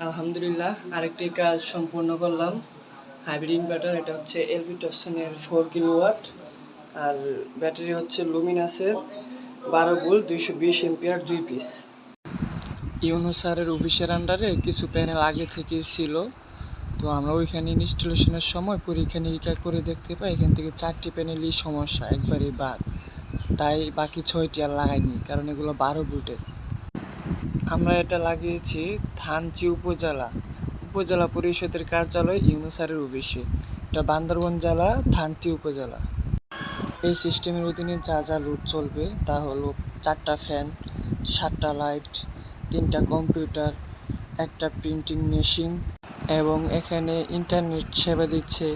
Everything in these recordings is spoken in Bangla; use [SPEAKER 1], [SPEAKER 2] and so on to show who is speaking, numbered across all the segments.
[SPEAKER 1] আলহামদুলিল্লাহ আরেকটি কাজ সম্পূর্ণ করলাম। হাইব্রিড ইনভার্টার, এটা হচ্ছে এলবি টপসনের 4 কিলোওয়াট, আর ব্যাটারি হচ্ছে লুমিনাসের 12 ভোল্ট 220 এম্পিয়ার 2 পিস। ইউনূস স্যারের অফিসের আন্ডারে কিছু প্যানেল আগে থেকেই ছিল, তো আমরা ওইখানে ইনস্টলেশনের সময় পরীক্ষা নিরীক্ষা করে দেখতে পাই এখান থেকে 4টি প্যানেলই সমস্যা, একবারেই বাদ। তাই বাকি 6টি আর লাগাইনি, কারণ এগুলো 12 ভোল্টের। আমরা এটা লাগিয়েছি থানচি উপজেলা পরিষদের কার্যালয় ইউনূস স্যারের অফিসে। এটা বান্দরবান জেলা থানচি উপজেলা। এই সিস্টেমের অধীনে যা যা লোড চলবে তা হলো 4টা ফ্যান, 7টা লাইট, 3টা কম্পিউটার, একটা প্রিন্টিং মেশিন, এবং এখানে ইন্টারনেট সেবা দিচ্ছে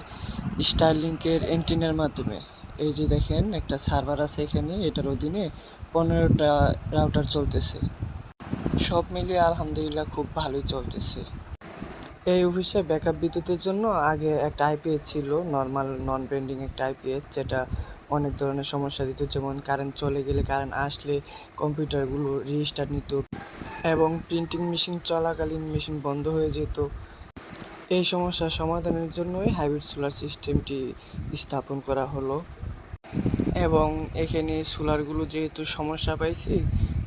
[SPEAKER 1] স্টারলিংকের অ্যান্টেনার মাধ্যমে। এই যে দেখেন একটা সার্ভার আছে এখানে, এটার অধীনে 15টা রাউটার চলতেছে। সব মিলিয়ে আলহামদুলিল্লাহ খুব ভালোই চলতেছে। এই অফিসে ব্যাকআপ বিদ্যুতের জন্য আগে একটা আইপিএস ছিল, নর্মাল নন ব্র্যান্ডিং একটা আইপিএস, যেটা অনেক ধরনের সমস্যা দিত, যেমন কারেন্ট চলে গেলে, কারেন্ট আসলে কম্পিউটারগুলো রিস্টার্ট নিত, এবং প্রিন্টিং মেশিন চলাকালীন মেশিন বন্ধ হয়ে যেত। এই সমস্যার সমাধানের জন্যই হাইব্রিড সোলার সিস্টেমটি স্থাপন করা হলো। এবং এখানে সোলারগুলো যেহেতু সমস্যা পাইছি,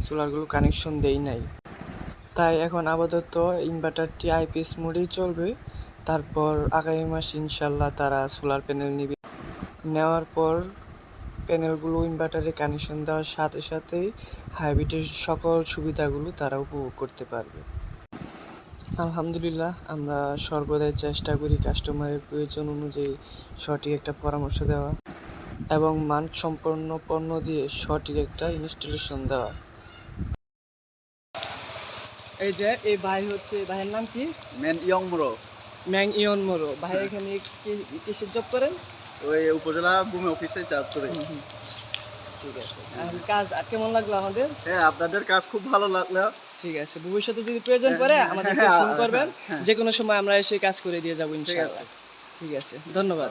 [SPEAKER 1] সোলারগুলো কানেকশন দেই নাই, তাই এখন আপাতত ইনভার্টারটি আইপিএস মোডেই চলবে। তারপর আগামী মাস ইনশাল্লাহ তারা সোলার প্যানেল নেবে। নেওয়ার পর প্যানেলগুলো ইনভার্টারে কানেকশন দেওয়ার সাথে সাথেই হাইব্রিডের সকল সুবিধাগুলো তারা উপভোগ করতে পারবে। আলহামদুলিল্লাহ আমরা সর্বদাই চেষ্টা করি কাস্টমারের প্রয়োজন অনুযায়ী সঠিক একটা পরামর্শ দেওয়া এবং মানসম্পন্ন পণ্য দিয়ে সঠিক একটা ইনস্টলেশন দেওয়া। এই যে এই ভাই হচ্ছে, ভাইয়ের নাম কি? ম্যাং ইয়ন মোরো। ভাই এখানে কিসের জব করেন?
[SPEAKER 2] ওই উপজেলা ভূমি অফিসে চাপ করে।
[SPEAKER 1] ঠিক আছে। আর কাজ কেমন লাগলো আমাদের?
[SPEAKER 2] হ্যাঁ, আপনাদের কাজ খুব ভালো লাগলো।
[SPEAKER 1] ঠিক আছে, ভবিষ্যতে যদি প্রয়োজন পড়ে আমাদেরকে ফোন করবেন, যে কোনো সময় আমরা এসে কাজ করে দিয়ে যাবো ইনশাআল্লাহ। ঠিক আছে, ধন্যবাদ।